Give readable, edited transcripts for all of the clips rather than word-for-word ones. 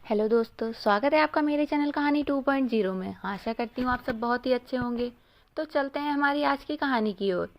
Hello दोस्तों, स्वागत है आपका मेरे चैनल कहानी 2.0 में। आशा करती हूँ आप सब बहुत ही अच्छे होंगे। तो चलते हैं हमारी आज की कहानी की ओर।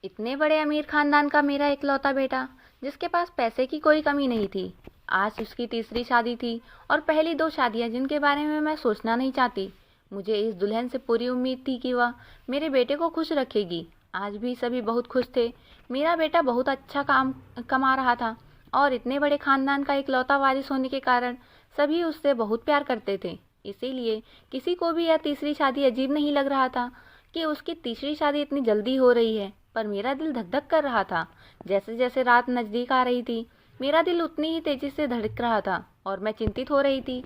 इतने बड़े अमीर खानदान का मेरा इकलौता बेटा, जिसके पास पैसे की कोई कमी नहीं थी, आज उसकी तीसरी शादी थी और पहली दो शादियां जिनके बारे में मैं सोचना नहीं चाहती। मुझे इस दुल्हन से पूरी उम्मीद थी कि वह मेरे बेटे को खुश रखेगी। आज भी सभी बहुत खुश थे। मेरा बेटा बहुत अच्छा काम कमा रहा था और इतने बड़े खानदान का इकलौता वारिस होने के कारण सभी उससे बहुत प्यार करते थे। इसीलिए किसी को भी यह तीसरी शादी अजीब नहीं लग रहा था कि उसकी तीसरी शादी इतनी जल्दी हो रही है। पर मेरा दिल धक धक कर रहा था। जैसे जैसे रात नजदीक आ रही थी, मेरा दिल उतनी ही तेजी से धड़क रहा था और मैं चिंतित हो रही थी।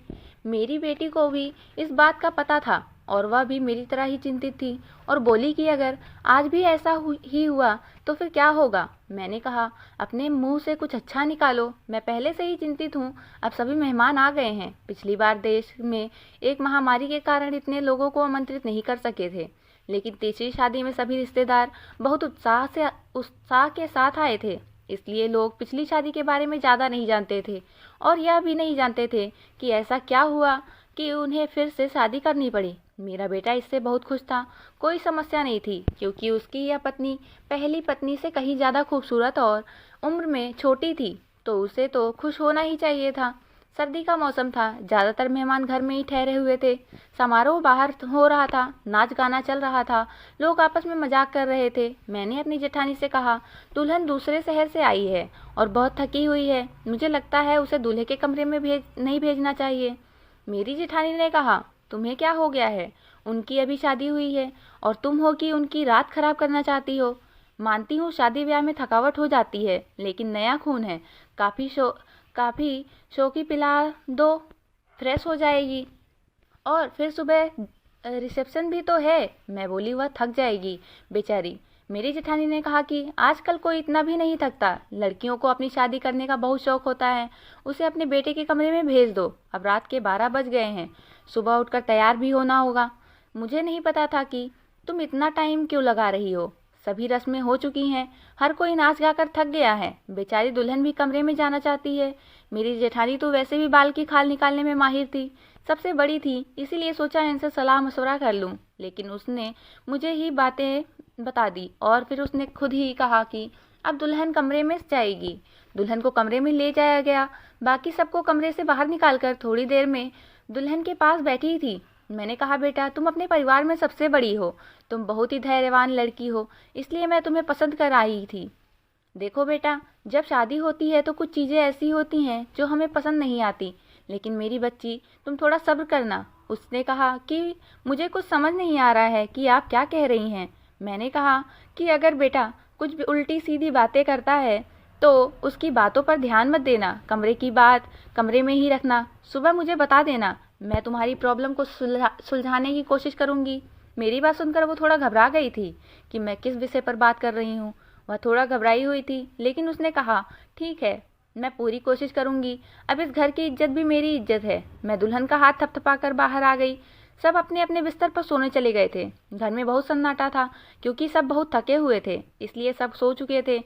मेरी बेटी को भी इस बात का पता था और वह भी मेरी तरह ही चिंतित थी और बोली कि अगर आज भी ऐसा ही हुआ तो फिर क्या होगा। मैंने कहा, अपने मुंह से कुछ अच्छा निकालो, मैं पहले से ही चिंतित हूँ। अब सभी मेहमान आ गए हैं। पिछली बार देश में एक महामारी के कारण इतने लोगों को आमंत्रित नहीं कर सके थे, लेकिन तीसरी शादी में सभी रिश्तेदार बहुत उत्साह के साथ आए थे। इसलिए लोग पिछली शादी के बारे में ज़्यादा नहीं जानते थे और यह भी नहीं जानते थे कि ऐसा क्या हुआ कि उन्हें फिर से शादी करनी पड़ी। मेरा बेटा इससे बहुत खुश था। कोई समस्या नहीं थी क्योंकि उसकी यह पत्नी पहली पत्नी से कहीं ज़्यादा खूबसूरत और उम्र में छोटी थी, तो उसे तो खुश होना ही चाहिए था। सर्दी का मौसम था, ज़्यादातर मेहमान घर में ही ठहरे हुए थे। समारोह बाहर हो रहा था, नाच गाना चल रहा था, लोग आपस में मजाक कर रहे थे। मैंने अपनी जेठानी से कहा, दुल्हन दूसरे शहर से आई है और बहुत थकी हुई है, मुझे लगता है उसे दूल्हे के कमरे में नहीं भेजना चाहिए। मेरी जेठानी ने कहा, तुम्हें क्या हो गया है, उनकी अभी शादी हुई है और तुम हो कि उनकी रात खराब करना चाहती हो। मानती हूँ शादी ब्याह में थकावट हो जाती है, लेकिन नया खून है, काफ़ी शौकी पिला दो, फ्रेश हो जाएगी और फिर सुबह रिसेप्शन भी तो है। मैं बोली, वह थक जाएगी बेचारी। मेरी जेठानी ने कहा कि आजकल कोई इतना भी नहीं थकता, लड़कियों को अपनी शादी करने का बहुत शौक होता है, उसे अपने बेटे के कमरे में भेज दो। अब रात के 12 बज गए हैं, सुबह उठकर तैयार भी होना होगा। मुझे नहीं पता था कि तुम इतना टाइम क्यों लगा रही हो, सभी रस्में हो चुकी हैं, हर कोई नाच गाकर थक गया है, बेचारी दुल्हन भी कमरे में जाना चाहती है। मेरी जेठानी तो वैसे भी बाल की खाल निकालने में माहिर थी, सबसे बड़ी थी, इसीलिए सोचा इनसे सलाह मशवरा कर लूं। लेकिन उसने मुझे ही बातें बता दी और फिर उसने खुद ही कहा कि अब दुल्हन कमरे में जाएगी। दुल्हन को कमरे में ले जाया गया, बाकी सबको कमरे से बाहर निकालकर थोड़ी देर में दुल्हन के पास बैठी थी। मैंने कहा, बेटा तुम अपने परिवार में सबसे बड़ी हो, तुम बहुत ही धैर्यवान लड़की हो, इसलिए मैं तुम्हें पसंद कर आई थी। देखो बेटा, जब शादी होती है तो कुछ चीज़ें ऐसी होती हैं जो हमें पसंद नहीं आती, लेकिन मेरी बच्ची तुम थोड़ा सब्र करना। उसने कहा कि मुझे कुछ समझ नहीं आ रहा है कि आप क्या कह रही हैं। मैंने कहा कि अगर बेटा कुछ भी उल्टी सीधी बातें करता है तो उसकी बातों पर ध्यान मत देना, कमरे की बात कमरे में ही रखना, सुबह मुझे बता देना, मैं तुम्हारी प्रॉब्लम को सुलझाने की कोशिश करूंगी। मेरी बात सुनकर वो थोड़ा घबरा गई थी कि मैं किस विषय पर बात कर रही हूँ। वह थोड़ा घबराई हुई थी, लेकिन उसने कहा, ठीक है, मैं पूरी कोशिश करूंगी। अब इस घर की इज्जत भी मेरी इज्जत है। मैं दुल्हन का हाथ थपथपाकर बाहर आ गई। सब अपने अपने बिस्तर पर सोने चले गए थे। घर में बहुत सन्नाटा था क्योंकि सब बहुत थके हुए थे, इसलिए सब सो चुके थे।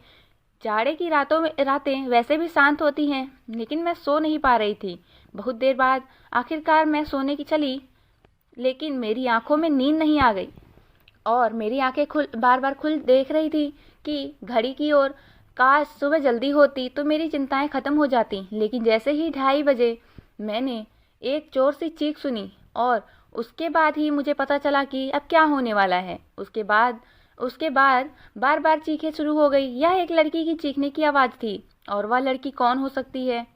जाड़े की रातें वैसे भी शांत होती हैं, लेकिन मैं सो नहीं पा रही थी। बहुत देर बाद आखिरकार मैं सोने की चली, लेकिन मेरी आंखों में नींद नहीं आ गई और मेरी आंखें बार बार खुल देख रही थी कि घड़ी की ओर। काश सुबह जल्दी होती तो मेरी चिंताएं खत्म हो जाती। लेकिन जैसे ही 2:30 बजे मैंने एक जोर सी चीख सुनी और उसके बाद ही मुझे पता चला कि अब क्या होने वाला है। उसके बाद बार बार चीखें शुरू हो गई। यह एक लड़की की चीखने की आवाज़ थी और वह लड़की कौन हो सकती है,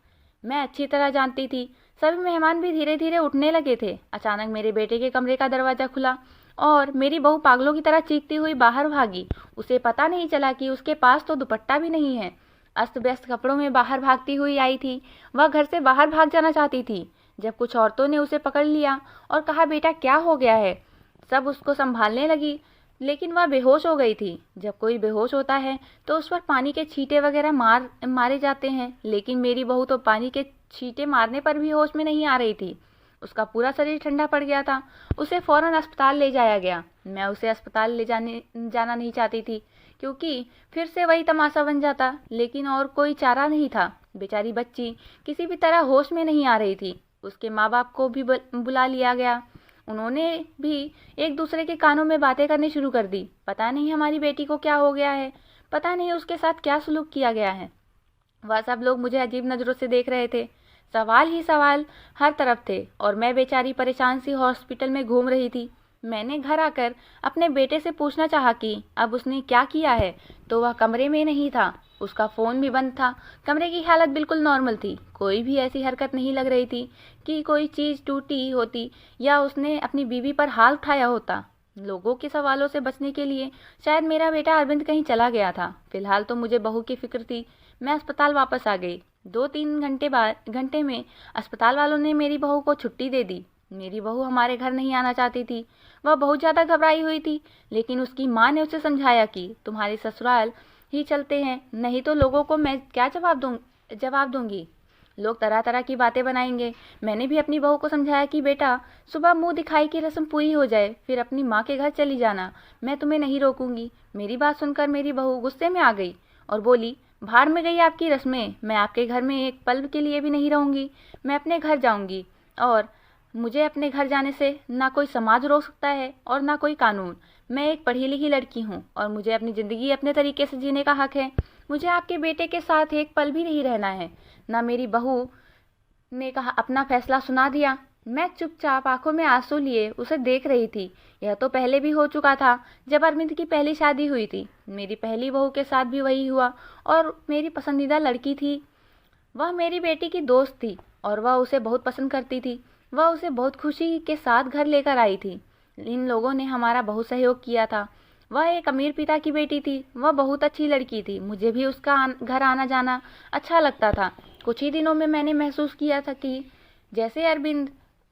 मैं अच्छी तरह जानती थी। सभी मेहमान भी धीरे धीरे उठने लगे थे। अचानक मेरे बेटे के कमरे का दरवाज़ा खुला और मेरी बहू पागलों की तरह चीखती हुई बाहर भागी। उसे पता नहीं चला कि उसके पास तो दुपट्टा भी नहीं है। अस्त व्यस्त कपड़ों में बाहर भागती हुई आई थी। वह घर से बाहर भाग जाना चाहती थी जब कुछ औरतों ने उसे पकड़ लिया और कहा, बेटा क्या हो गया है। सब उसको संभालने लगी, लेकिन वह बेहोश हो गई थी। जब कोई बेहोश होता है तो उस पर पानी के छींटे वगैरह मारे जाते हैं, लेकिन मेरी बहू तो पानी के छींटे मारने पर भी होश में नहीं आ रही थी। उसका पूरा शरीर ठंडा पड़ गया था। उसे फौरन अस्पताल ले जाया गया। मैं उसे अस्पताल जाना नहीं चाहती थी क्योंकि फिर से वही तमाशा बन जाता, लेकिन और कोई चारा नहीं था। बेचारी बच्ची किसी भी तरह होश में नहीं आ रही थी। उसके माँ बाप को भी बुला लिया गया। उन्होंने भी एक दूसरे के कानों में बातें करनी शुरू कर दी। पता नहीं हमारी बेटी को क्या हो गया है, पता नहीं उसके साथ क्या सलूक किया गया है। वह सब लोग मुझे अजीब नज़रों से देख रहे थे। सवाल ही सवाल हर तरफ थे और मैं बेचारी परेशान सी हॉस्पिटल में घूम रही थी। मैंने घर आकर अपने बेटे से पूछना चाहा कि अब उसने क्या किया है, तो वह कमरे में नहीं था। उसका फ़ोन भी बंद था। कमरे की हालत बिल्कुल नॉर्मल थी। कोई भी ऐसी हरकत नहीं लग रही थी कि कोई चीज़ टूटी होती या उसने अपनी बीवी पर हाथ उठाया होता। लोगों के सवालों से बचने के लिए शायद मेरा बेटा अरविंद कहीं चला गया था। फिलहाल तो मुझे बहू की फिक्र थी। मैं अस्पताल वापस आ गई। 2-3 घंटे में अस्पताल वालों ने मेरी बहू को छुट्टी दे दी। मेरी बहू हमारे घर नहीं आना चाहती थी। वह बहुत ज़्यादा घबराई हुई थी, लेकिन उसकी माँ ने उसे समझाया कि तुम्हारे ससुराल ही चलते हैं, नहीं तो लोगों को मैं क्या जवाब दूंगी। लोग तरह तरह की बातें बनाएंगे। मैंने भी अपनी बहू को समझाया कि बेटा, सुबह मुंह दिखाई की रस्म पूरी हो जाए फिर अपनी माँ के घर चली जाना, मैं तुम्हें नहीं रोकूंगी। मेरी बात सुनकर मेरी बहू गुस्से में आ गई और बोली, भाड़ में गई आपकी रस्में, मैं आपके घर में एक पल के लिए भी नहीं रहूंगी। मैं अपने घर जाऊंगी और मुझे अपने घर जाने से ना कोई समाज रोक सकता है और ना कोई कानून। मैं एक पढ़ी लिखी लड़की हूँ और मुझे अपनी ज़िंदगी अपने तरीके से जीने का हक है। मुझे आपके बेटे के साथ एक पल भी नहीं रहना है। ना मेरी बहू ने कहा अपना फैसला सुना दिया। मैं चुपचाप आंखों में आंसू लिए उसे देख रही थी। यह तो पहले भी हो चुका था जब अरविंद की पहली शादी हुई थी। मेरी पहली बहू के साथ भी वही हुआ और मेरी पसंदीदा लड़की थी। वह मेरी बेटी की दोस्त थी और वह उसे बहुत पसंद करती थी। वह उसे बहुत खुशी के साथ घर लेकर आई थी। इन लोगों ने हमारा बहुत सहयोग किया था। वह एक अमीर पिता की बेटी थी। वह बहुत अच्छी लड़की थी। मुझे भी उसका घर आना जाना अच्छा लगता था। कुछ ही दिनों में मैंने महसूस किया था कि जैसे अरविंद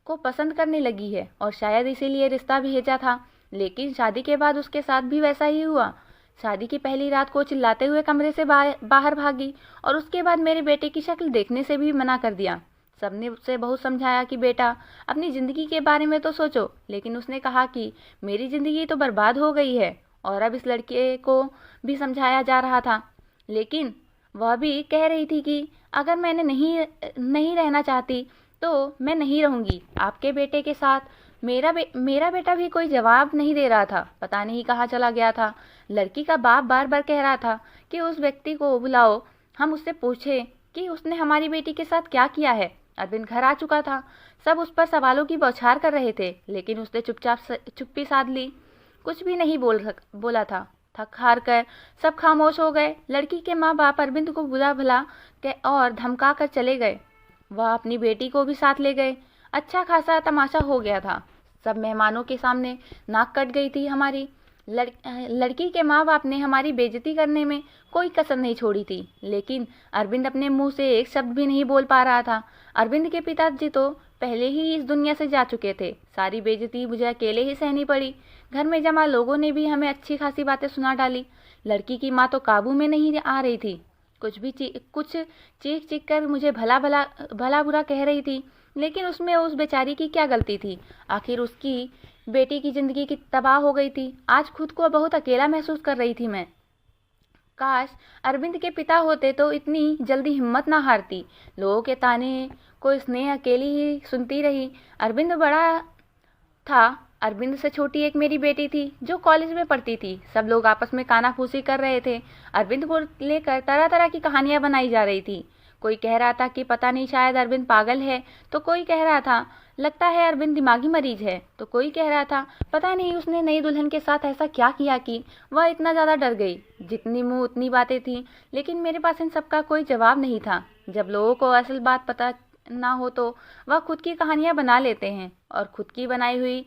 को पसंद करने लगी है और शायद इसीलिए रिश्ता भेजा था। लेकिन शादी के बाद उसके साथ भी वैसा ही हुआ। शादी की पहली रात को चिल्लाते हुए कमरे से बाहर भागी और उसके बाद मेरे बेटे की शक्ल देखने से भी मना कर दिया। सबने उसे बहुत समझाया कि बेटा, अपनी ज़िंदगी के बारे में तो सोचो, लेकिन उसने कहा कि मेरी ज़िंदगी तो बर्बाद हो गई है। और अब इस लड़के को भी समझाया जा रहा था, लेकिन वह भी कह रही थी कि अगर मैंने नहीं रहना चाहती तो मैं नहीं रहूँगी आपके बेटे के साथ। मेरा बेटा भी कोई जवाब नहीं दे रहा था, पता नहीं कहाँ चला गया था। लड़की का बाप बार बार कह रहा था कि उस व्यक्ति को बुलाओ, हम उससे पूछें कि उसने हमारी बेटी के साथ क्या किया है। अरविंद घर आ चुका था। सब उस पर सवालों की बौछार कर रहे थे, लेकिन उसने चुप्पी साध ली। कुछ भी नहीं बोला था। थक हार कर सब खामोश हो गए। लड़की के माँ बाप अरविंद को बुला भला और धमका कर चले गए। वह अपनी बेटी को भी साथ ले गए। अच्छा खासा तमाशा हो गया था। सब मेहमानों के सामने नाक कट गई थी हमारी। लड़की के माँ बाप ने हमारी बेइज्जती करने में कोई कसर नहीं छोड़ी थी, लेकिन अरविंद अपने मुंह से एक शब्द भी नहीं बोल पा रहा था। अरविंद के पिताजी तो पहले ही इस दुनिया से जा चुके थे। सारी बेइज्जती मुझे अकेले ही सहनी पड़ी। घर में जमा लोगों ने भी हमें अच्छी खासी बातें सुना डाली। लड़की की माँ तो काबू में नहीं आ रही थी। कुछ चीख चीख कर मुझे भला बुरा कह रही थी, लेकिन उसमें उस बेचारी की क्या गलती थी। आखिर उसकी बेटी की जिंदगी की तबाह हो गई थी। आज खुद को बहुत अकेला महसूस कर रही थी मैं। काश अरविंद के पिता होते तो इतनी जल्दी हिम्मत ना हारती। लोगों के ताने को स्नेह अकेली ही सुनती रही। अरविंद बड़ा था। अरविंद से छोटी एक मेरी बेटी थी जो कॉलेज में पढ़ती थी। सब लोग आपस में कानाफूसी कर रहे थे। अरविंद को लेकर तरह तरह की कहानियां बनाई जा रही थी। कोई कह रहा था कि पता नहीं शायद अरविंद पागल है, तो कोई कह रहा था लगता है अरविंद दिमागी मरीज है, तो कोई कह रहा था पता नहीं उसने नई दुल्हन के साथ ऐसा क्या किया कि वह इतना ज़्यादा डर गई। जितनी मुंह उतनी बातें थी, लेकिन मेरे पास इन सब का कोई जवाब नहीं था। जब लोगों को असल बात पता ना हो तो वह खुद की कहानियां बना लेते हैं, और खुद की बनाई हुई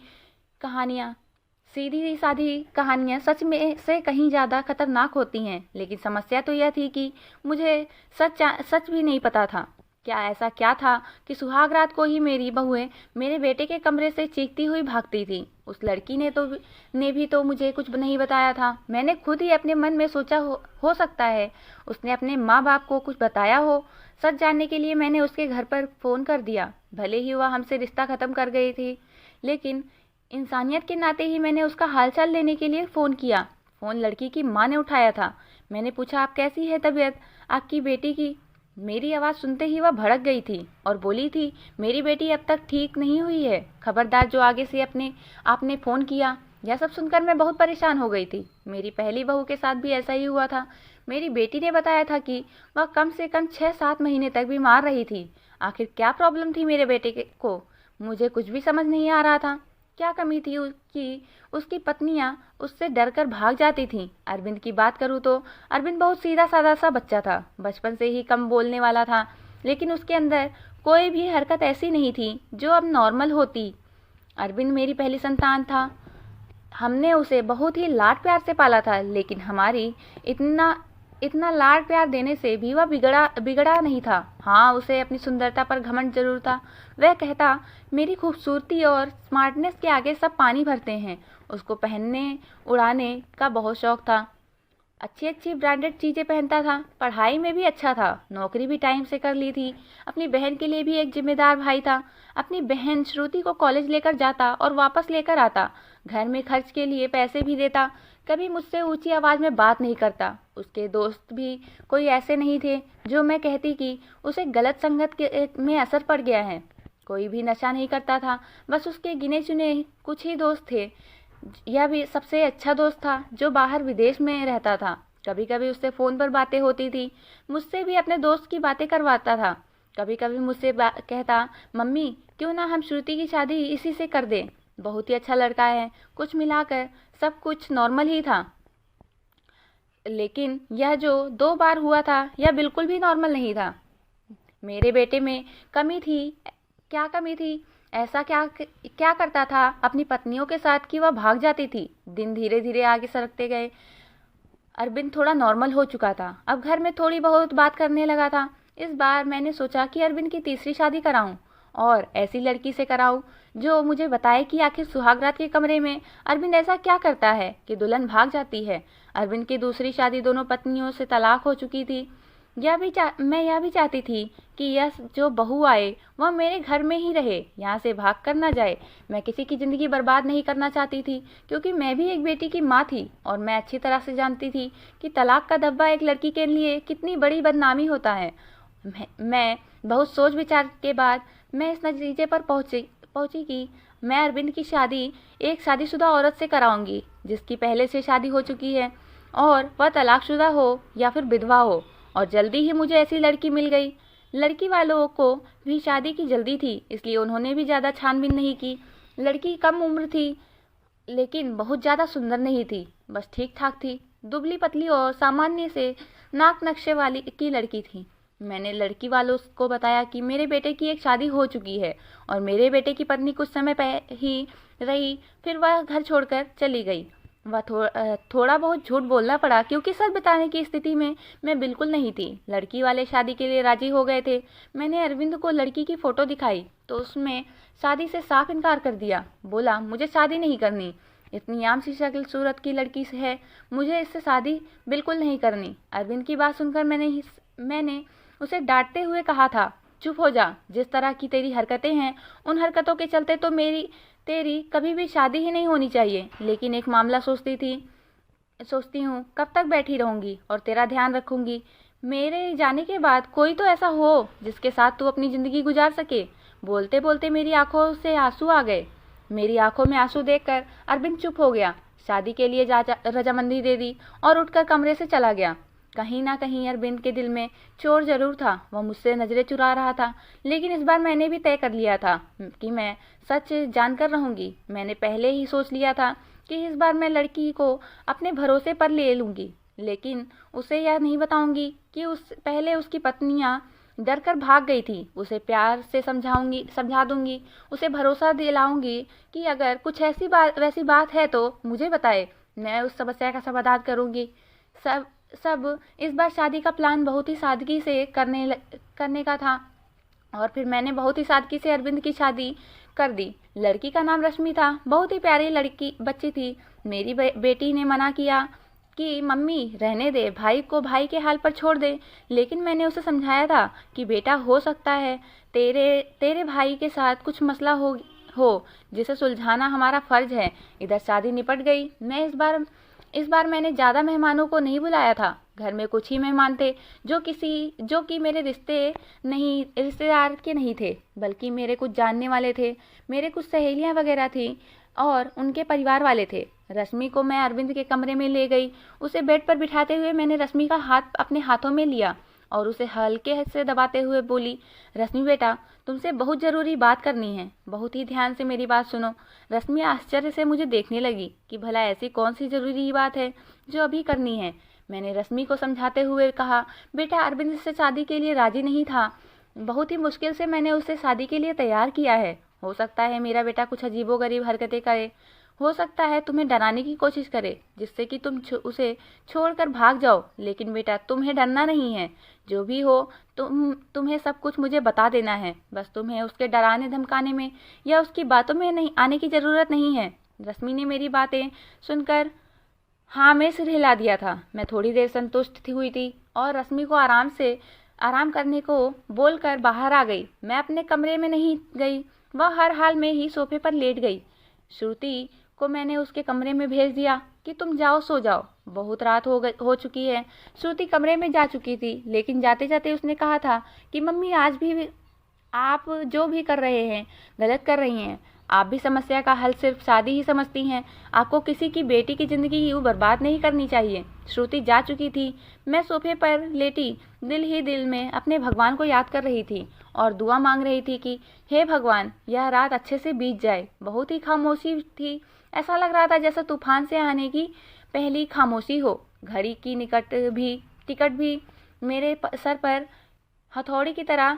कहानियाँ, सीधी सादी कहानियाँ सच में से कहीं ज़्यादा खतरनाक होती हैं। लेकिन समस्या तो यह थी कि मुझे सच भी नहीं पता था। ऐसा क्या था कि सुहाग रात को ही मेरी बहुएं मेरे बेटे के कमरे से चीखती हुई भागती थी। उस लड़की ने भी तो मुझे कुछ नहीं बताया था। मैंने खुद ही अपने मन में सोचा हो सकता है उसने अपने माँ बाप को कुछ बताया हो। सच जानने के लिए मैंने उसके घर पर फ़ोन कर दिया। भले ही वह हमसे रिश्ता ख़त्म कर गई थी, लेकिन इंसानियत के नाते ही मैंने उसका हालचाल लेने के लिए फ़ोन किया। फ़ोन लड़की की माँ ने उठाया था। मैंने पूछा, आप कैसी है तबीयत आपकी बेटी की? मेरी आवाज़ सुनते ही वह भड़क गई थी और बोली थी, मेरी बेटी अब तक ठीक नहीं हुई है, खबरदार जो आगे से आपने फ़ोन किया। यह सब सुनकर मैं बहुत परेशान हो गई थी। मेरी पहली बहू के साथ भी ऐसा ही हुआ था। मेरी बेटी ने बताया था कि वह कम से कम 6-7 महीने तक बीमार रही थी। आखिर क्या प्रॉब्लम थी मेरे बेटे को? मुझे कुछ भी समझ नहीं आ रहा था। क्या कमी थी कि उसकी पत्नियां उससे डरकर भाग जाती थीं। अरविंद की बात करूँ तो अरविंद बहुत सीधा साधा सा बच्चा था। बचपन से ही कम बोलने वाला था, लेकिन उसके अंदर कोई भी हरकत ऐसी नहीं थी जो अब नॉर्मल होती। अरविंद मेरी पहली संतान था। हमने उसे बहुत ही लाड प्यार से पाला था, लेकिन हमारी इतना इतना लाड प्यार देने से भी वह बिगड़ा नहीं था। हाँ, उसे अपनी सुंदरता पर घमंड जरूर था। वह कहता, मेरी खूबसूरती और स्मार्टनेस के आगे सब पानी भरते हैं। उसको पहनने उड़ाने का बहुत शौक था। अच्छी अच्छी ब्रांडेड चीज़ें पहनता था। पढ़ाई में भी अच्छा था। नौकरी भी टाइम से कर ली थी। अपनी बहन के लिए भी एक जिम्मेदार भाई था। अपनी बहन श्रुति को कॉलेज लेकर जाता और वापस लेकर आता। घर में खर्च के लिए पैसे भी देता। कभी मुझसे ऊंची आवाज़ में बात नहीं करता। उसके दोस्त भी कोई ऐसे नहीं थे जो मैं कहती कि उसे गलत संगत में असर पड़ गया है। कोई भी नशा नहीं करता था। बस उसके गिने चुने कुछ ही दोस्त थे। यह भी सबसे अच्छा दोस्त था जो बाहर विदेश में रहता था। कभी कभी उससे फ़ोन पर बातें होती थी। मुझसे भी अपने दोस्त की बातें करवाता था। कभी कभी मुझसे कहता, मम्मी क्यों ना हम श्रुति की शादी इसी से कर दें, बहुत ही अच्छा लड़का है। कुछ मिलाकर सब कुछ नॉर्मल ही था। लेकिन यह जो 2 बार हुआ था, यह बिल्कुल भी नॉर्मल नहीं था। मेरे बेटे में कमी थी। क्या कमी थी? ऐसा क्या क्या करता था अपनी पत्नियों के साथ कि वह भाग जाती थी। दिन धीरे धीरे आगे सरकते गए। अरविंद थोड़ा नॉर्मल हो चुका था। अब घर में थोड़ी बहुत बात करने लगा था। इस बार मैंने सोचा कि अरविंद की तीसरी शादी कराऊं और ऐसी लड़की से कराऊं जो मुझे बताए कि आखिर सुहागरात के कमरे में अरविंद ऐसा क्या करता है कि दुल्हन भाग जाती है। अरविंद की दूसरी शादी दोनों पत्नियों से तलाक हो चुकी थी। मैं यह भी चाहती थी कि यह जो बहू आए वह मेरे घर में ही रहे, यहाँ से भाग कर ना जाए। मैं किसी की ज़िंदगी बर्बाद नहीं करना चाहती थी, क्योंकि मैं भी एक बेटी की माँ थी और मैं अच्छी तरह से जानती थी कि तलाक का धब्बा एक लड़की के लिए कितनी बड़ी बदनामी होता है। मैं बहुत सोच विचार के बाद मैं इस नतीजे पर पहुंची कि मैं अरविंद की शादी एक शादीशुदा औरत से कराऊंगी जिसकी पहले से शादी हो चुकी है और वह तलाकशुदा हो या फिर विधवा हो। और जल्दी ही मुझे ऐसी लड़की मिल गई। लड़की वालों को भी शादी की जल्दी थी, इसलिए उन्होंने भी ज़्यादा छानबीन नहीं की। लड़की कम उम्र थी, लेकिन बहुत ज़्यादा सुंदर नहीं थी, बस ठीक ठाक थी। दुबली पतली और सामान्य से नाक नक्शे वाली की लड़की थी। मैंने लड़की वालों को बताया कि मेरे बेटे की एक शादी हो चुकी है और मेरे बेटे की पत्नी कुछ समय ही रही, फिर वह घर छोड़कर चली गई। वह थोड़ा बहुत झूठ बोलना पड़ा, क्योंकि सच बताने की स्थिति में मैं बिल्कुल नहीं थी। लड़की वाले शादी के लिए राजी हो गए थे। मैंने अरविंद को लड़की की फ़ोटो दिखाई तो उसमें शादी से साफ इनकार कर दिया। बोला, मुझे शादी नहीं करनी, इतनी आम सी शक्ल सूरत की लड़की से है, मुझे इससे शादी बिल्कुल नहीं करनी। अरविंद की बात सुनकर मैंने उसे डांटते हुए कहा था, चुप हो जा, जिस तरह की तेरी हरकतें हैं उन हरकतों के चलते तो तेरी कभी भी शादी ही नहीं होनी चाहिए। लेकिन एक मामला सोचती हूँ कब तक बैठी रहूँगी और तेरा ध्यान रखूँगी। मेरे जाने के बाद कोई तो ऐसा हो जिसके साथ तू अपनी ज़िंदगी गुजार सके। बोलते बोलते मेरी आंखों से आंसू आ गए। मेरी आंखों में आंसू देखकर अरविंद चुप हो गया। शादी के लिए रजामंदी दे दी और उठकर कमरे से चला गया। कहीं ना कहीं अरविंद के दिल में चोर जरूर था। वह मुझसे नजरें चुरा रहा था, लेकिन इस बार मैंने भी तय कर लिया था कि मैं सच जानकर रहूंगी। मैंने पहले ही सोच लिया था कि इस बार मैं लड़की को अपने भरोसे पर ले लूंगी, लेकिन उसे यह नहीं बताऊंगी कि पहले उसकी पत्नियां डर कर भाग गई थी। उसे प्यार से समझा दूंगी, उसे भरोसा दिलाऊंगी कि अगर कुछ वैसी बात है तो मुझे बताए, मैं उस समस्या का समाधान करूंगी। सब इस बार शादी का प्लान बहुत ही सादगी से करने का था और फिर मैंने बहुत ही सादगी से अरविंद की शादी कर दी। लड़की का नाम रश्मि था। बहुत ही प्यारी बच्ची थी। मेरी बेटी ने मना किया कि मम्मी रहने दे, भाई को भाई के हाल पर छोड़ दे। लेकिन मैंने उसे समझाया था कि बेटा, हो सकता है तेरे भाई के साथ कुछ मसला हो जिसे सुलझाना हमारा फर्ज है। इधर शादी निपट गई। इस बार मैंने ज़्यादा मेहमानों को नहीं बुलाया था। घर में कुछ ही मेहमान थे जो कि मेरे रिश्तेदार के नहीं थे, बल्कि मेरे कुछ जानने वाले थे। मेरे कुछ सहेलियां वगैरह थी और उनके परिवार वाले थे। रश्मि को मैं अरविंद के कमरे में ले गई। उसे बेड पर बिठाते हुए मैंने रश्मि का हाथ अपने हाथों में लिया और उसे हल्के से दबाते हुए बोली, रश्मि बेटा, तुमसे बहुत ज़रूरी बात करनी है, बहुत ही ध्यान से मेरी बात सुनो। रश्मि आश्चर्य से मुझे देखने लगी कि भला ऐसी कौन सी ज़रूरी बात है जो अभी करनी है। मैंने रश्मि को समझाते हुए कहा, बेटा, अरविंद से शादी के लिए राजी नहीं था। बहुत ही मुश्किल से मैंने उसे शादी के लिए तैयार किया है। हो सकता है मेरा बेटा कुछ अजीबोगरीब हरकतें करे, हो सकता है तुम्हें डराने की कोशिश करे जिससे कि तुम उसे छोड़कर भाग जाओ, लेकिन बेटा तुम्हें डरना नहीं है। जो भी हो तुम्हें सब कुछ मुझे बता देना है। बस तुम्हें उसके डराने धमकाने में या उसकी बातों में नहीं आने की ज़रूरत नहीं है। रश्मि ने मेरी बातें सुनकर हाँ में सिर हिला दिया था। मैं थोड़ी देर संतुष्ट हुई थी और रश्मि को आराम करने को बोलकर बाहर आ गई। मैं अपने कमरे में नहीं गई, वह हर हाल में ही सोफे पर लेट गई। श्रुति को मैंने उसके कमरे में भेज दिया कि तुम जाओ, सो जाओ, बहुत रात हो चुकी है। श्रुति कमरे में जा चुकी थी, लेकिन जाते जाते उसने कहा था कि मम्मी, आज भी आप जो भी कर रहे हैं गलत कर रही हैं। आप भी समस्या का हल सिर्फ शादी ही समझती हैं। आपको किसी की बेटी की ज़िंदगी यूँ बर्बाद नहीं करनी चाहिए। श्रुति जा चुकी थी। मैं सोफे पर लेटी दिल ही दिल में अपने भगवान को याद कर रही थी और दुआ मांग रही थी कि हे भगवान, यह रात अच्छे से बीत जाए। बहुत ही खामोशी थी। ऐसा लग रहा था जैसे तूफान से आने की पहली खामोशी हो। घड़ी की टिकट भी मेरे सर पर हथौड़ी की तरह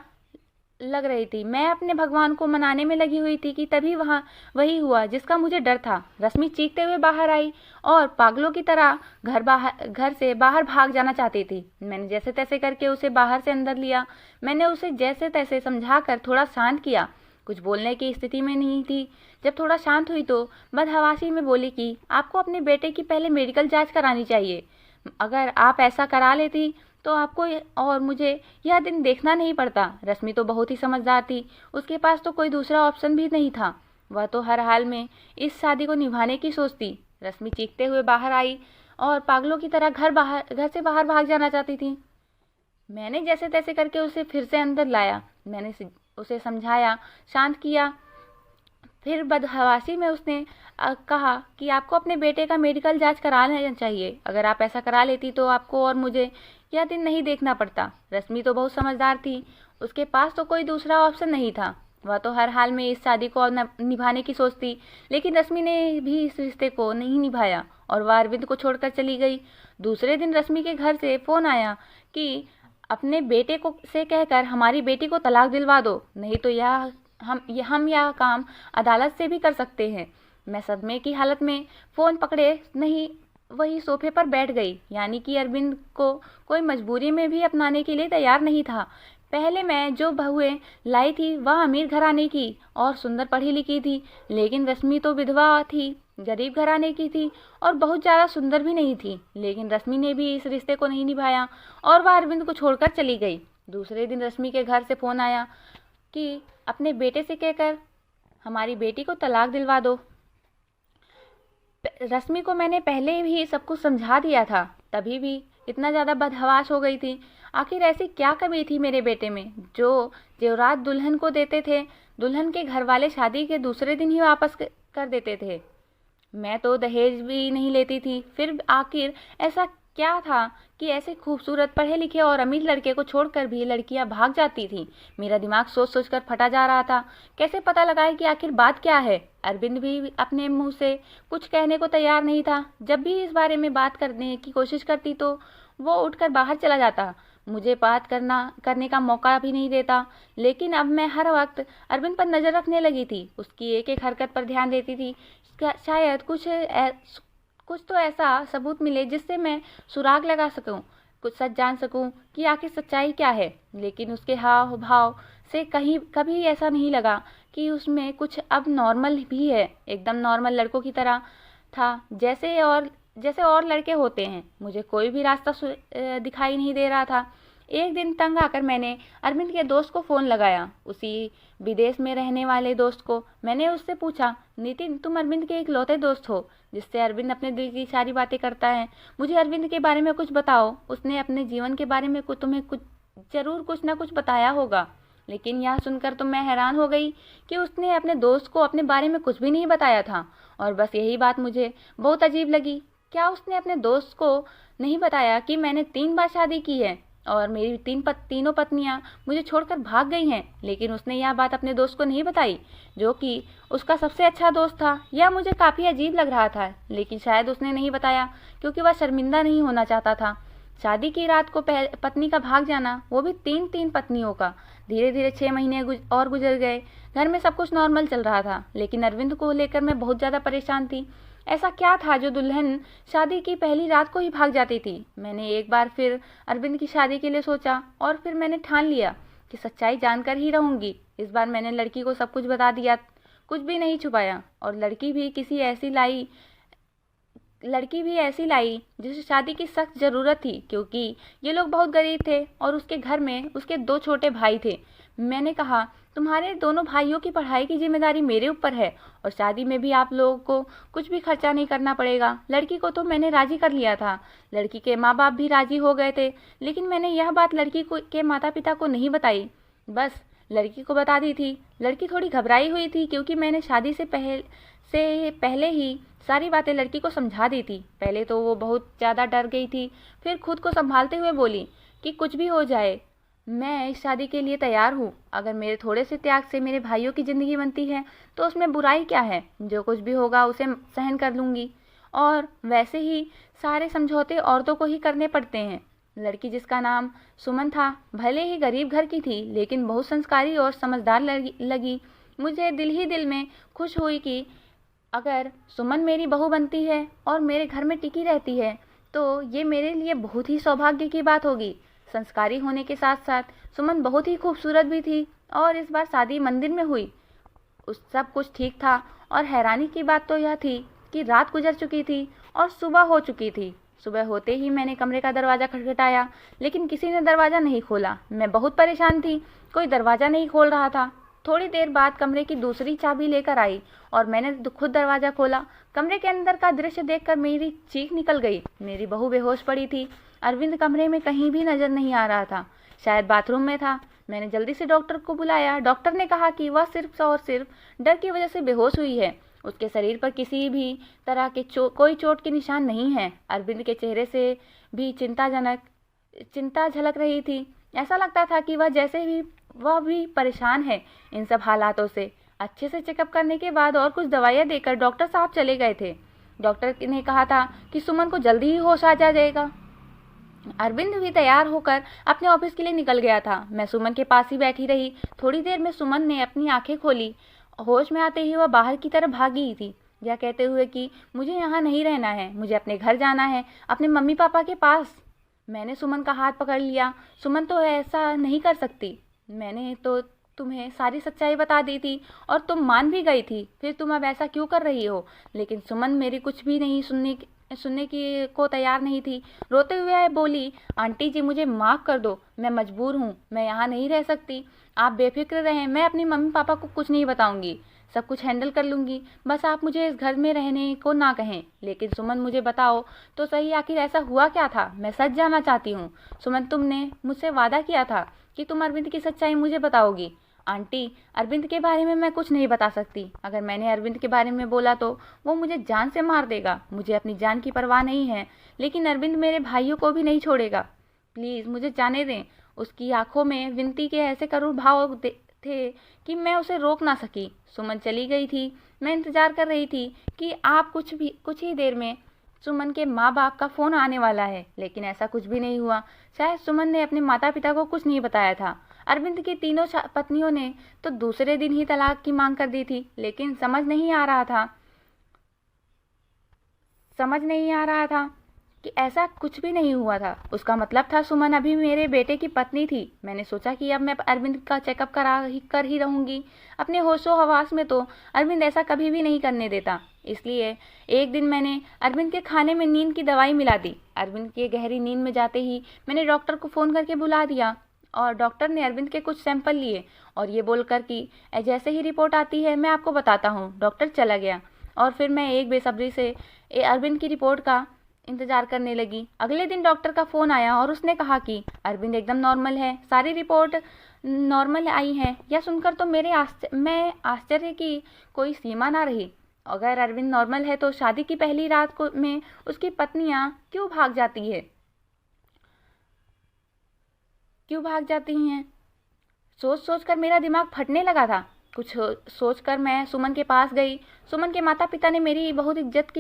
लग रही थी। मैं अपने भगवान को मनाने में लगी हुई थी कि तभी वही हुआ जिसका मुझे डर था। रश्मि चीखते हुए बाहर आई और पागलों की तरह घर से बाहर भाग जाना चाहती थी। मैंने जैसे तैसे करके उसे बाहर से अंदर लिया। मैंने उसे जैसे तैसे समझाकर थोड़ा शांत किया। कुछ बोलने की स्थिति में नहीं थी। जब थोड़ा शांत हुई तो बदहवासी में बोली कि आपको अपने बेटे की पहले मेडिकल जांच करानी चाहिए। अगर आप ऐसा करा लेती तो आपको और मुझे यह दिन देखना नहीं पड़ता। रश्मि तो बहुत ही समझदार थी। उसके पास तो कोई दूसरा ऑप्शन भी नहीं था। वह तो हर हाल में इस शादी को निभाने की सोचती। रश्मि चीखते हुए बाहर आई और पागलों की तरह घर से बाहर भाग जाना चाहती थी। मैंने जैसे तैसे करके उसे फिर से अंदर लाया। मैंने उसे समझाया, शांत किया। फिर बदहवासी में उसने कहा कि आपको अपने बेटे का मेडिकल जांच करा लेना चाहिए। अगर आप ऐसा करा लेती तो आपको और मुझे यह दिन नहीं देखना पड़ता। रश्मि तो बहुत समझदार थी। उसके पास तो कोई दूसरा ऑप्शन नहीं था। वह तो हर हाल में इस शादी को निभाने की सोचती। लेकिन रश्मि ने भी इस रिश्ते को नहीं निभाया और वह अरविंद को छोड़कर चली गई। दूसरे दिन रश्मि के घर से फ़ोन आया कि अपने बेटे को से कहकर हमारी बेटी को तलाक दिलवा दो, नहीं तो हम यह काम अदालत से भी कर सकते हैं। मैं सदमे की हालत में फ़ोन पकड़े नहीं वही सोफे पर बैठ गई। यानी कि अरविंद को कोई मजबूरी में भी अपनाने के लिए तैयार नहीं था। पहले मैं जो बहुएं लाई थी वह अमीर घराने की और सुंदर पढ़ी लिखी थी, लेकिन रश्मि तो विधवा थी, गरीब घराने की थी और बहुत ज़्यादा सुंदर भी नहीं थी। लेकिन रश्मि ने भी इस रिश्ते को नहीं निभाया और वह अरविंद को छोड़कर चली गई। दूसरे दिन रश्मि के घर से फ़ोन आया कि अपने बेटे से कहकर हमारी बेटी को तलाक दिलवा दो। रश्मि को मैंने पहले भी सब कुछ समझा दिया था, तभी भी इतना ज़्यादा बदहवास हो गई थी। आखिर ऐसी क्या कमी थी मेरे बेटे में जो जेवरात दुल्हन को देते थे, दुल्हन के घर वाले शादी के दूसरे दिन ही वापस कर देते थे। मैं तो दहेज भी नहीं लेती थी। फिर आखिर ऐसा क्या था कि ऐसे खूबसूरत पढ़े लिखे और अमीर लड़के को छोड़कर भी लड़कियां भाग जाती थी। मेरा दिमाग सोच सोच कर फटा जा रहा था। कैसे पता लगाए कि आखिर बात क्या है। अरविंद भी अपने मुंह से कुछ कहने को तैयार नहीं था। जब भी इस बारे में बात करने की कोशिश करती तो वो उठकर बाहर चला जाता, मुझे बात करने का मौका भी नहीं देता। लेकिन अब मैं हर वक्त अरविंद पर नज़र रखने लगी थी। उसकी एक एक हरकत पर ध्यान देती थी। शायद कुछ तो ऐसा सबूत मिले जिससे मैं सुराग लगा सकूं, कुछ सच जान सकूं कि आखिर सच्चाई क्या है। लेकिन उसके हाव भाव से कभी ऐसा नहीं लगा कि उसमें कुछ अब नॉर्मल भी है। एकदम नॉर्मल लड़कों की तरह था, जैसे और लड़के होते हैं। मुझे कोई भी रास्ता दिखाई नहीं दे रहा था। एक दिन तंग आकर मैंने अरविंद के दोस्त को फ़ोन लगाया, उसी विदेश में रहने वाले दोस्त को। मैंने उससे पूछा, नितिन, तुम अरविंद के इकलौते दोस्त हो जिससे अरविंद अपने दिल की सारी बातें करता है। मुझे अरविंद के बारे में कुछ बताओ। उसने अपने जीवन के बारे में तुम्हें जरूर कुछ ना कुछ बताया होगा। लेकिन यह सुनकर तो मैं हैरान हो गई कि उसने अपने दोस्त को अपने बारे में कुछ भी नहीं बताया था। और बस यही बात मुझे बहुत अजीब लगी। क्या उसने अपने दोस्त को नहीं बताया कि मैंने 3 बार शादी की है और मेरी तीनों पत्नियां मुझे छोड़कर भाग गई हैं? लेकिन उसने यह बात अपने दोस्त को नहीं बताई, जो कि उसका सबसे अच्छा दोस्त था। यह मुझे काफ़ी अजीब लग रहा था, लेकिन शायद उसने नहीं बताया क्योंकि वह शर्मिंदा नहीं होना चाहता था। शादी की रात को पत्नी का भाग जाना, वो भी 3 पत्नियों का। धीरे धीरे 6 महीने और गुजर गए। घर में सब कुछ नॉर्मल चल रहा था, लेकिन अरविंद को लेकर मैं बहुत ज़्यादा परेशान थी। ऐसा क्या था जो दुल्हन शादी की पहली रात को ही भाग जाती थी? मैंने एक बार फिर अरविंद की शादी के लिए सोचा और फिर मैंने ठान लिया कि सच्चाई जानकर ही रहूंगी। इस बार मैंने लड़की को सब कुछ बता दिया, कुछ भी नहीं छुपाया। और लड़की भी ऐसी लाई जिसे शादी की सख्त ज़रूरत थी, क्योंकि ये लोग बहुत गरीब थे और उसके घर में उसके 2 छोटे भाई थे। मैंने कहा, तुम्हारे दोनों भाइयों की पढ़ाई की जिम्मेदारी मेरे ऊपर है और शादी में भी आप लोगों को कुछ भी खर्चा नहीं करना पड़ेगा। लड़की को तो मैंने राजी कर लिया था, लड़की के माँ बाप भी राजी हो गए थे, लेकिन मैंने यह बात लड़की के माता पिता को नहीं बताई, बस लड़की को बता दी थी। लड़की थोड़ी घबराई हुई थी क्योंकि मैंने शादी से पहले ही सारी बातें लड़की को समझा दी थी। पहले तो वो बहुत ज़्यादा डर गई थी, फिर खुद को संभालते हुए बोली कि कुछ भी हो जाए, मैं इस शादी के लिए तैयार हूँ। अगर मेरे थोड़े से त्याग से मेरे भाइयों की ज़िंदगी बनती है तो उसमें बुराई क्या है? जो कुछ भी होगा उसे सहन कर लूँगी। और वैसे ही सारे समझौते औरतों को ही करने पड़ते हैं। लड़की, जिसका नाम सुमन था, भले ही गरीब घर की थी, लेकिन बहुत संस्कारी और समझदार लगी। मुझे दिल ही दिल में खुश हुई कि अगर सुमन मेरी बहू बनती है और मेरे घर में टिकी रहती है तो ये मेरे लिए बहुत ही सौभाग्य की बात होगी। संस्कारी होने के साथ साथ सुमन बहुत ही खूबसूरत भी थी। और इस बार शादी मंदिर में हुई। उस सब कुछ ठीक था और हैरानी की बात तो यह थी कि रात गुजर चुकी थी और सुबह हो चुकी थी। सुबह होते ही मैंने कमरे का दरवाज़ा खटखटाया, लेकिन किसी ने दरवाज़ा नहीं खोला। मैं बहुत परेशान थी, कोई दरवाज़ा नहीं खोल रहा था। थोड़ी देर बाद कमरे की दूसरी चाबी लेकर आई और मैंने खुद दरवाज़ा खोला। कमरे के अंदर का दृश्य देखकर मेरी चीख निकल गई। मेरी बहू बेहोश पड़ी थी। अरविंद कमरे में कहीं भी नजर नहीं आ रहा था, शायद बाथरूम में था। मैंने जल्दी से डॉक्टर को बुलाया। डॉक्टर ने कहा कि वह सिर्फ और सिर्फ डर की वजह से बेहोश हुई है। उसके शरीर पर किसी भी तरह के कोई चोट के निशान नहीं है। अरविंद के चेहरे से भी चिंता झलक रही थी। ऐसा लगता था कि वह भी परेशान है इन सब हालातों से। अच्छे से चेकअप करने के बाद और कुछ दवाइयाँ देकर डॉक्टर साहब चले गए थे। डॉक्टर ने कहा था कि सुमन को जल्दी ही होश आ जाएगा। अरविंद भी तैयार होकर अपने ऑफिस के लिए निकल गया था। मैं सुमन के पास ही बैठी रही। थोड़ी देर में सुमन ने अपनी आंखें खोली। होश में आते ही वह बाहर की तरफ भागी थी, यह कहते हुए कि मुझे यहाँ नहीं रहना है, मुझे अपने घर जाना है, अपने मम्मी पापा के पास। मैंने सुमन का हाथ पकड़ लिया। सुमन, तो ऐसा नहीं कर सकती। मैंने तो तुम्हें सारी सच्चाई बता दी थी और तुम मान भी गई थी, फिर तुम अब ऐसा क्यों कर रही हो? लेकिन सुमन मेरी कुछ भी नहीं सुनने की को तैयार नहीं थी। रोते हुए बोली, आंटी जी, मुझे माफ़ कर दो, मैं मजबूर हूँ, मैं यहाँ नहीं रह सकती। आप बेफिक्र रहें, मैं अपनी मम्मी पापा को कुछ नहीं बताऊँगी, सब कुछ हैंडल कर लूँगी। बस आप मुझे इस घर में रहने को ना कहें। लेकिन सुमन, मुझे बताओ तो सही, आखिर ऐसा हुआ क्या था? मैं सच जानना चाहती हूँ। सुमन, तुमने मुझसे वादा किया था कि तुम अरविंद की सच्चाई मुझे बताओगी। आंटी, अरविंद के बारे में मैं कुछ नहीं बता सकती। अगर मैंने अरविंद के बारे में बोला तो वो मुझे जान से मार देगा। मुझे अपनी जान की परवाह नहीं है, लेकिन अरविंद मेरे भाइयों को भी नहीं छोड़ेगा। प्लीज़ मुझे जाने दें। उसकी आंखों में विनती के ऐसे करुण भाव थे कि मैं उसे रोक ना सकी। सुमन चली गई थी। मैं इंतजार कर रही थी कि कुछ ही देर में सुमन के माँ बाप का फ़ोन आने वाला है, लेकिन ऐसा कुछ भी नहीं हुआ। शायद सुमन ने अपने माता पिता को कुछ नहीं बताया था। अरविंद की तीनों पत्नियों ने तो दूसरे दिन ही तलाक की मांग कर दी थी, लेकिन समझ नहीं आ रहा था कि ऐसा कुछ भी नहीं हुआ था। उसका मतलब था सुमन अभी मेरे बेटे की पत्नी थी। मैंने सोचा कि अब मैं अरविंद का चेकअप कर ही रहूँगी। अपने होशो हवास में तो अरविंद ऐसा कभी भी नहीं करने देता। इसलिए एक दिन मैंने अरविंद के खाने में नींद की दवाई मिला दी। अरविंद के गहरी नींद में जाते ही मैंने डॉक्टर को फ़ोन करके बुला दिया और डॉक्टर ने अरविंद के कुछ सैंपल लिए और ये बोलकर कि जैसे ही रिपोर्ट आती है मैं आपको बताता हूँ। डॉक्टर चला गया और फिर मैं एक बेसब्री से अरविंद की रिपोर्ट का इंतज़ार करने लगी। अगले दिन डॉक्टर का फ़ोन आया और उसने कहा कि अरविंद एकदम नॉर्मल है, सारी रिपोर्ट नॉर्मल आई हैं। यह सुनकर तो मैं आश्चर्य की कोई सीमा ना रही। अगर अरविंद नॉर्मल है तो शादी की पहली रात को में उसकी पत्नियां क्यों भाग जाती हैं? सोच सोच कर मेरा दिमाग फटने लगा था। कुछ सोच कर मैं सुमन के पास गई। सुमन के माता पिता ने मेरी बहुत इज्जत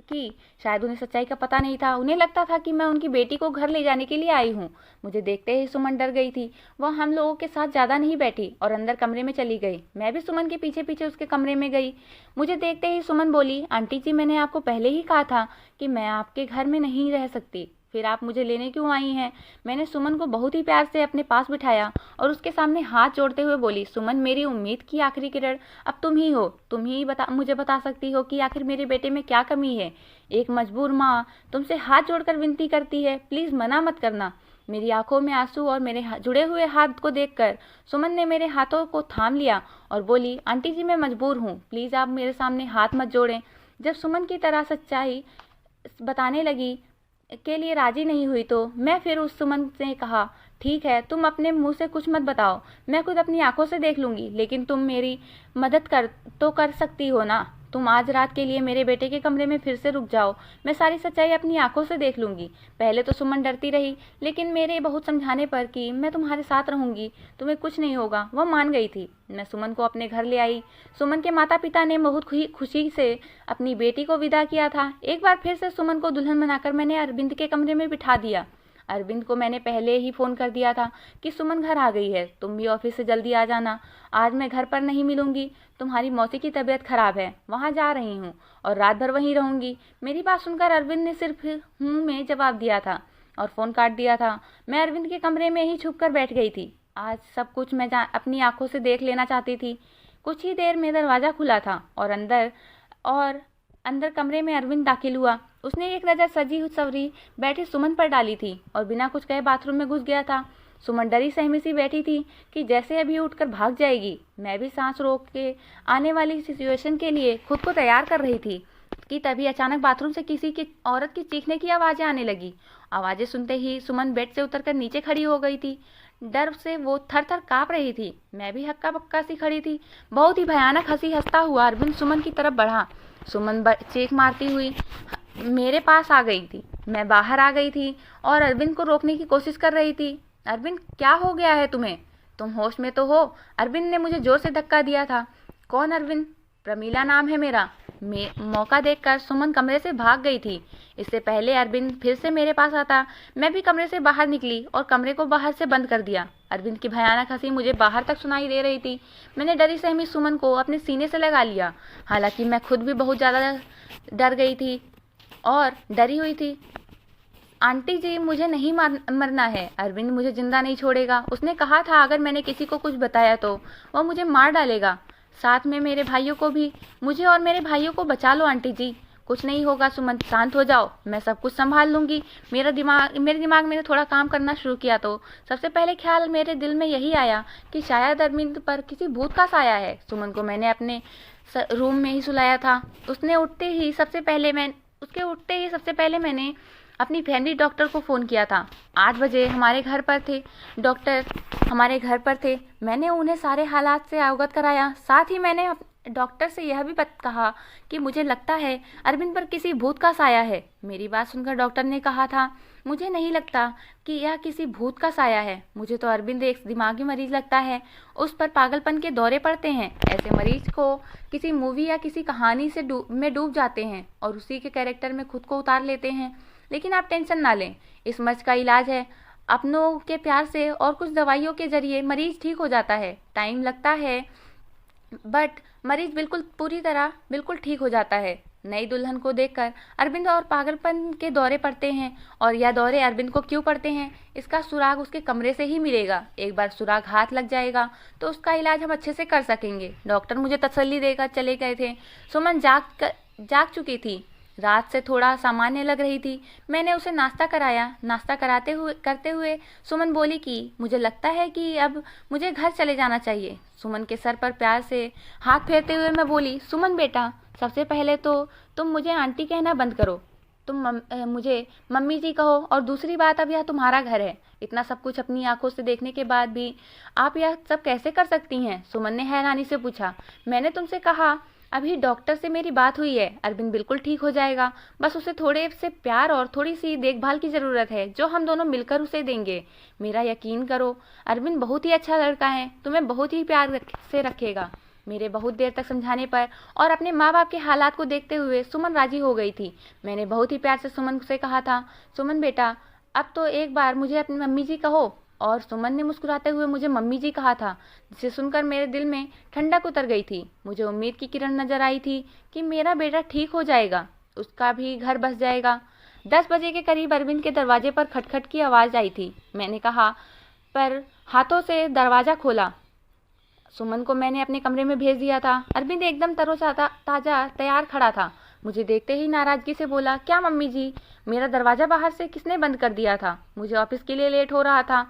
की। शायद उन्हें सच्चाई का पता नहीं था। उन्हें लगता था कि मैं उनकी बेटी को घर ले जाने के लिए आई हूँ। मुझे देखते ही सुमन डर गई थी। वह हम लोगों के साथ ज़्यादा नहीं बैठी और अंदर कमरे में चली गई। मैं भी सुमन के पीछे पीछे उसके कमरे में गई। मुझे देखते ही सुमन बोली, आंटी जी, मैंने आपको पहले ही कहा था कि मैं आपके घर में नहीं रह सकती, फिर आप मुझे लेने क्यों आई हैं? मैंने सुमन को बहुत ही प्यार से अपने पास बिठाया और उसके सामने हाथ जोड़ते हुए बोली, सुमन, मेरी उम्मीद की आखिरी किरण अब तुम ही हो। तुम ही मुझे बता सकती हो कि आखिर मेरे बेटे में क्या कमी है। एक मजबूर माँ तुमसे हाथ जोड़कर विनती करती है, प्लीज़ मना मत करना। मेरी आंखों में आंसू और मेरे जुड़े हुए हाथ को देखकर सुमन ने मेरे हाथों को थाम लिया और बोली, आंटी जी, मैं मजबूर हूँ, प्लीज़ आप मेरे सामने हाथ मत जोड़ें। जब सुमन की तरह सच्चाई बताने लगी के लिए राजी नहीं हुई तो मैं फिर उस सुमन से कहा, ठीक है, तुम अपने मुंह से कुछ मत बताओ, मैं खुद अपनी आंखों से देख लूँगी, लेकिन तुम मेरी मदद कर सकती हो ना। तुम आज रात के लिए मेरे बेटे के कमरे में फिर से रुक जाओ, मैं सारी सच्चाई अपनी आंखों से देख लूँगी। पहले तो सुमन डरती रही, लेकिन मेरे बहुत समझाने पर कि मैं तुम्हारे साथ रहूँगी, तुम्हें कुछ नहीं होगा, वह मान गई थी। मैं सुमन को अपने घर ले आई। सुमन के माता पिता ने बहुत खुशी से अपनी बेटी को विदा किया था। एक बार फिर से सुमन को दुल्हन बनाकर मैंने अरविंद के कमरे में बिठा दिया। अरविंद को मैंने पहले ही फ़ोन कर दिया था कि सुमन घर आ गई है, तुम भी ऑफिस से जल्दी आ जाना। आज मैं घर पर नहीं मिलूंगी, तुम्हारी मौसी की तबीयत खराब है, वहाँ जा रही हूँ और रात भर वहीं रहूंगी। मेरी बात सुनकर अरविंद ने सिर्फ हूँ में जवाब दिया था और फ़ोन काट दिया था। मैं अरविंद के कमरे में ही छुप कर बैठ गई थी। आज सब कुछ मैं अपनी आंखों से देख लेना चाहती थी। कुछ ही देर में दरवाज़ा खुला था और अंदर कमरे में अरविंद दाखिल हुआ। उसने एक नज़र सजी सवरी बैठी सुमन पर डाली थी और बिना कुछ कहे बाथरूम में घुस गया था। सुमन डरी सहमी सी बैठी थी कि जैसे अभी उठकर भाग जाएगी। मैं भी सांस रोक के आने वाली सिचुएशन के लिए खुद को तैयार कर रही थी कि तभी अचानक बाथरूम से किसी की औरत की चीखने की आवाज़ें आने लगी। आवाज़ें सुनते ही सुमन बेड से उतरकर नीचे खड़ी हो गई थी। डर से वो थर थर काँप रही थी। मैं भी हक्का बक्का सी खड़ी थी। बहुत ही भयानक हंसी हंसता हुआ अरविंद सुमन की तरफ बढ़ा। सुमन चीख मारती हुई मेरे पास आ गई थी। मैं बाहर आ गई थी और अरविंद को रोकने की कोशिश कर रही थी। अरविंद, क्या हो गया है तुम्हें? तुम होश में तो हो? अरविंद ने मुझे जोर से धक्का दिया था। कौन अरविंद? प्रमीला नाम है मेरा। मौका देखकर सुमन कमरे से भाग गई थी। इससे पहले अरविंद फिर से मेरे पास आता, मैं भी कमरे से बाहर निकली और कमरे को बाहर से बंद कर दिया। अरविंद की भयानक हंसी मुझे बाहर तक सुनाई दे रही थी। मैंने डरी सहमी सुमन को अपने सीने से लगा लिया। हालांकि मैं खुद भी बहुत ज़्यादा डर गई थी और डरी हुई थी। आंटी जी, मुझे नहीं मरना है। अरविंद मुझे जिंदा नहीं छोड़ेगा। उसने कहा था अगर मैंने किसी को कुछ बताया तो वह मुझे मार डालेगा, साथ में मेरे भाइयों को भी। मुझे और मेरे भाइयों को बचा लो आंटी जी। कुछ नहीं होगा सुमन, शांत हो जाओ, मैं सब कुछ संभाल लूँगी। मेरे दिमाग में थोड़ा काम करना शुरू किया तो सबसे पहले ख्याल मेरे दिल में यही आया कि शायद अरविंद पर किसी भूत का साया है। सुमन को मैंने अपने रूम में ही सुलाया था। उसके उठते ही सबसे पहले मैंने अपनी फैमिली डॉक्टर को फ़ोन किया था। 8 बजे हमारे घर पर थे। डॉक्टर हमारे घर पर थे। मैंने उन्हें सारे हालात से अवगत कराया। साथ ही मैंने डॉक्टर से यह भी कहा कि मुझे लगता है अरविंद पर किसी भूत का साया है। मेरी बात सुनकर डॉक्टर ने कहा था, मुझे नहीं लगता कि यह किसी भूत का साया है। मुझे तो अरविंद एक दिमागी मरीज लगता है। उस पर पागलपन के दौरे पड़ते हैं। ऐसे मरीज को किसी मूवी या किसी कहानी से डूब जाते हैं और उसी के कैरेक्टर में खुद को उतार लेते हैं। लेकिन आप टेंशन ना लें, इस मर्ज का इलाज है। अपनों के प्यार से और कुछ दवाइयों के जरिए मरीज ठीक हो जाता है। टाइम लगता है बट मरीज बिल्कुल पूरी तरह बिल्कुल ठीक हो जाता है। नई दुल्हन को देखकर अरविंद और पागलपन के दौरे पड़ते हैं, और यह दौरे अरविंद को क्यों पड़ते हैं इसका सुराग उसके कमरे से ही मिलेगा। एक बार सुराग हाथ लग जाएगा तो उसका इलाज हम अच्छे से कर सकेंगे। डॉक्टर मुझे तसल्ली देकर चले गए थे। सुमन जाग चुकी थी, रात से थोड़ा सामान्य लग रही थी। मैंने उसे नाश्ता कराया। नाश्ता करते हुए सुमन बोली कि मुझे लगता है कि अब मुझे घर चले जाना चाहिए। सुमन के सर पर प्यार से हाथ फेरते हुए मैं बोली, सुमन बेटा, सबसे पहले तो तुम मुझे आंटी कहना बंद करो, तुम मुझे मम्मी जी कहो, और दूसरी बात, अब यह तुम्हारा घर है। इतना सब कुछ अपनी आंखों से देखने के बाद भी आप यह सब कैसे कर सकती हैं? सुमन ने हैरानी से पूछा। मैंने तुमसे कहा, अभी डॉक्टर से मेरी बात हुई है, अरविंद बिल्कुल ठीक हो जाएगा, बस उसे थोड़े से प्यार और थोड़ी सी देखभाल की ज़रूरत है जो हम दोनों मिलकर उसे देंगे। मेरा यकीन करो, अरविंद बहुत ही अच्छा लड़का है, तुम्हें बहुत ही प्यार से रखेगा। मेरे बहुत देर तक समझाने पर और अपने माँ बाप के हालात को देखते हुए सुमन राजी हो गई थी। मैंने बहुत ही प्यार से सुमन से कहा था, सुमन बेटा, अब तो एक बार मुझे अपनी मम्मी जी कहो। और सुमन ने मुस्कुराते हुए मुझे मम्मी जी कहा था, जिसे सुनकर मेरे दिल में ठंडक उतर गई थी। मुझे उम्मीद की किरण नजर आई थी कि मेरा बेटा ठीक हो जाएगा, उसका भी घर बस जाएगा। 10 बजे के करीब अरविंद के दरवाजे पर खटखट की आवाज़ आई थी। मैंने कहा पर हाथों से दरवाज़ा खोला। सुमन को मैंने अपने कमरे में भेज दिया था। अरविंद एकदम ताज़ा तैयार खड़ा था। मुझे देखते ही नाराज़गी से बोला, क्या मम्मी जी, मेरा दरवाज़ा बाहर से किसने बंद कर दिया था? मुझे ऑफिस के लिए लेट हो रहा था।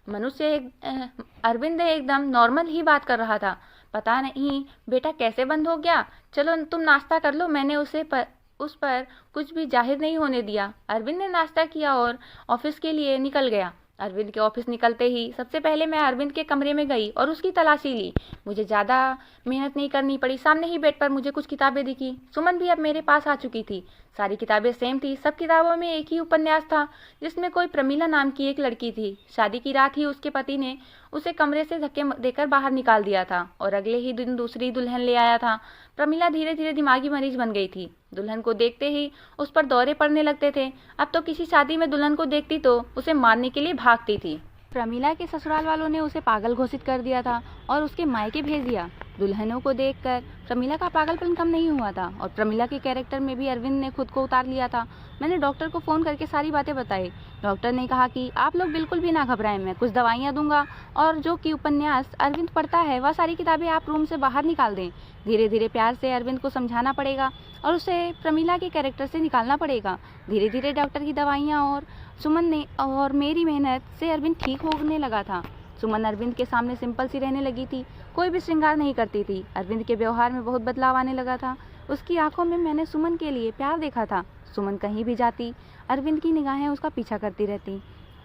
अरविंद एकदम नॉर्मल ही बात कर रहा था। पता नहीं बेटा कैसे बंद हो गया, चलो तुम नाश्ता कर लो। मैंने उस पर कुछ भी जाहिर नहीं होने दिया। अरविंद ने नाश्ता किया और ऑफिस के लिए निकल गया। अरविंद के ऑफिस निकलते ही सबसे पहले मैं अरविंद के कमरे में गई और उसकी तलाशी ली। मुझे ज़्यादा मेहनत नहीं करनी पड़ी। सामने ही बेड पर मुझे कुछ किताबें दिखी। सुमन भी अब मेरे पास आ चुकी थी। सारी किताबें सेम थी। सब किताबों में एक ही उपन्यास था जिसमें कोई प्रमीला नाम की एक लड़की थी। शादी की रात ही उसके पति ने उसे कमरे से धक्के देकर बाहर निकाल दिया था और अगले ही दिन दूसरी दुल्हन ले आया था। प्रमीला धीरे धीरे दिमागी मरीज बन गई थी। दुल्हन को देखते ही उस पर दौरे पड़ने लगते थे। अब तो किसी शादी में दुल्हन को देखती तो उसे मारने के लिए भागती थी। प्रमीला के ससुराल वालों ने उसे पागल घोषित कर दिया था और उसके मायके भेज दिया। दुल्हनों को देखकर प्रमीला का पागलपन कम नहीं हुआ था और प्रमीला के कैरेक्टर में भी अरविंद ने खुद को उतार लिया था। मैंने डॉक्टर को फ़ोन करके सारी बातें बताई। डॉक्टर ने कहा कि आप लोग बिल्कुल भी ना घबराएं, मैं कुछ दवाइयाँ दूंगा और जो कि उपन्यास अरविंद पढ़ता है वह सारी किताबें आप रूम से बाहर निकाल दें। धीरे धीरे प्यार से अरविंद को समझाना पड़ेगा और उसे प्रमीला के कैरेक्टर से निकालना पड़ेगा। धीरे धीरे डॉक्टर की दवाइयाँ और सुमन ने और मेरी मेहनत से अरविंद ठीक होने लगा था। सुमन अरविंद के सामने सिंपल सी रहने लगी थी, कोई भी श्रृंगार नहीं करती थी। अरविंद के व्यवहार में बहुत बदलाव आने लगा था। उसकी आंखों में मैंने सुमन के लिए प्यार देखा था। सुमन कहीं भी जाती, अरविंद की निगाहें उसका पीछा करती रहती।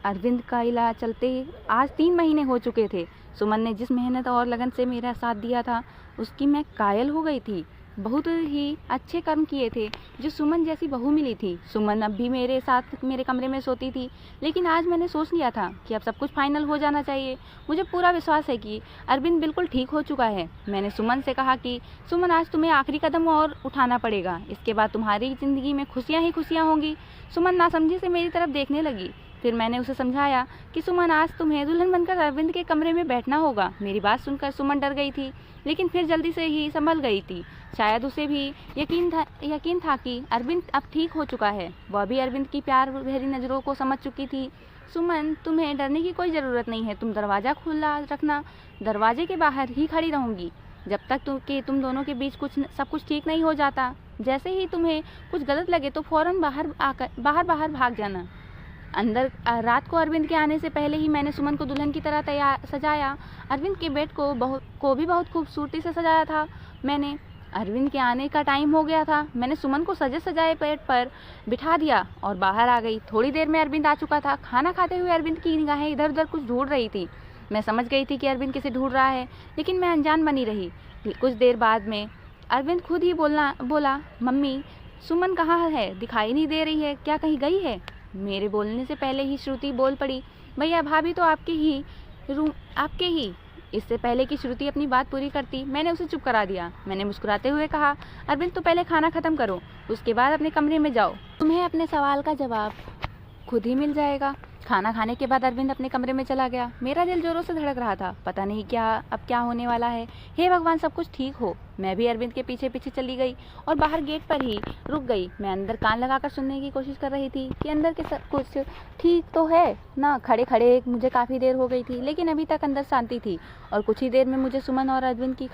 अरविंद का इलाज चलते आज 3 महीने हो चुके थे। सुमन ने जिस मेहनत और लगन से मेरा साथ दिया था उसकी मैं कायल हो गई थी। बहुत ही अच्छे कर्म किए थे जो सुमन जैसी बहू मिली थी। सुमन अब भी मेरे साथ मेरे कमरे में सोती थी, लेकिन आज मैंने सोच लिया था कि अब सब कुछ फाइनल हो जाना चाहिए। मुझे पूरा विश्वास है कि अरविंद बिल्कुल ठीक हो चुका है। मैंने सुमन से कहा कि सुमन, आज तुम्हें आखिरी कदम और उठाना पड़ेगा, इसके बाद तुम्हारी ज़िंदगी में खुशियाँ ही खुशियाँ होंगी। सुमन नासमझी से मेरी तरफ देखने लगी। फिर मैंने उसे समझाया कि सुमन, आज तुम्हें दुल्हन बनकर अरविंद के कमरे में बैठना होगा। मेरी बात सुनकर सुमन डर गई थी, लेकिन फिर जल्दी से ही संभल गई थी। शायद उसे भी यकीन था कि अरविंद अब ठीक हो चुका है। वह भी अरविंद की प्यार भरी नज़रों को समझ चुकी थी। सुमन, तुम्हें डरने की कोई ज़रूरत नहीं है। तुम दरवाज़ा खुला रखना, दरवाजे के बाहर ही खड़ी रहूँगी जब तक कि तुम दोनों के बीच सब कुछ ठीक नहीं हो जाता। जैसे ही तुम्हें कुछ गलत लगे तो फ़ौरन बाहर भाग जाना। अंदर रात को अरविंद के आने से पहले ही मैंने सुमन को दुल्हन की तरह सजाया। अरविंद के बेड को भी बहुत खूबसूरती से सजाया था मैंने। अरविंद के आने का टाइम हो गया था। मैंने सुमन को सजे सजाए बेड पर बिठा दिया और बाहर आ गई। थोड़ी देर में अरविंद आ चुका था। खाना खाते हुए अरविंद की निगाहें इधर उधर कुछ ढूंढ रही थी। मैं समझ गई थी कि अरविंद किसे ढूंढ रहा है, लेकिन मैं अनजान बनी रही। कुछ देर बाद में अरविंद खुद ही बोला, मम्मी, सुमन कहाँ है? दिखाई नहीं दे रही है, क्या कहीं गई है? मेरे बोलने से पहले ही श्रुति बोल पड़ी, भैया भाभी तो आपके ही। इससे पहले कि श्रुति अपनी बात पूरी करती, मैंने उसे चुप करा दिया। मैंने मुस्कुराते हुए कहा, अरविंद, तो पहले खाना खत्म करो, उसके बाद अपने कमरे में जाओ। तुम्हें अपने सवाल का जवाब खुद ही मिल जाएगा। खाना खाने के बाद अरविंद अपने कमरे में चला गया। मेरा दिल जोरों से धड़क रहा था, पता नहीं अब क्या होने वाला है। हे भगवान, सब कुछ ठीक हो। मैं भी अरविंद के पीछे पीछे चली गई और बाहर गेट पर ही रुक गई। मैं अंदर कान लगाकर सुनने की कोशिश कर रही थी कि अंदर के सब कुछ ठीक तो है ना। खड़े खड़े मुझे काफ़ी देर हो गई थी, लेकिन अभी तक अंदर शांति थी। और कुछ ही देर में मुझे सुमन और अरविंद की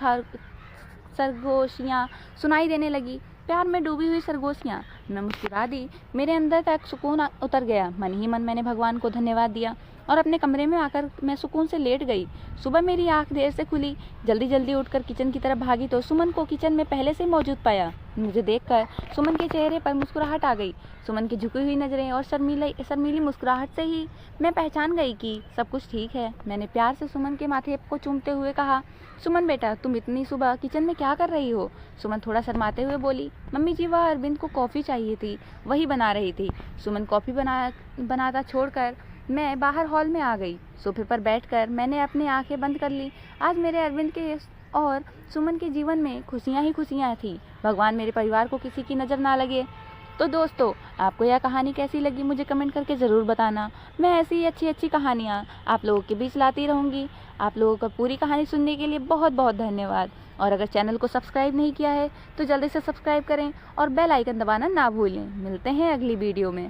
सरगोशियाँ सुनाई देने लगी। प्यार में डूबी हुई सरगोशियाँ। मैं मुस्कुरा दी। मेरे अंदर का एक सुकून उतर गया। मन ही मन मैंने भगवान को धन्यवाद दिया और अपने कमरे में आकर मैं सुकून से लेट गई। सुबह मेरी आंख देर से खुली। जल्दी जल्दी उठकर किचन की तरफ भागी तो सुमन को किचन में पहले से मौजूद पाया। मुझे देखकर सुमन के चेहरे पर मुस्कुराहट आ गई। सुमन की झुकी हुई नज़रें और शर्मीली मुस्कुराहट से ही मैं पहचान गई कि सब कुछ ठीक है। मैंने प्यार से सुमन के माथे को चूमते हुए कहा, सुमन बेटा, तुम इतनी सुबह किचन में क्या कर रही हो? सुमन थोड़ा शर्माते हुए बोली, मम्मी जी, वह अरविंद को कॉफ़ी चाहिए थी, वही बना रही थी। सुमन कॉफ़ी बनाता छोड़कर मैं बाहर हॉल में आ गई। सोफे पर बैठकर मैंने अपनी आंखें बंद कर ली। आज मेरे अरविंद के और सुमन के जीवन में खुशियाँ ही खुशियाँ थी। भगवान मेरे परिवार को किसी की नज़र ना लगे। तो दोस्तों, आपको यह कहानी कैसी लगी मुझे कमेंट करके ज़रूर बताना। मैं ऐसी ही अच्छी अच्छी कहानियाँ आप लोगों के बीच लाती रहूँगी। आप लोगों का पूरी कहानी सुनने के लिए बहुत बहुत धन्यवाद। और अगर चैनल को सब्सक्राइब नहीं किया है तो जल्दी से सब्सक्राइब करें और बेल आइकन दबाना ना भूलें। मिलते हैं अगली वीडियो में।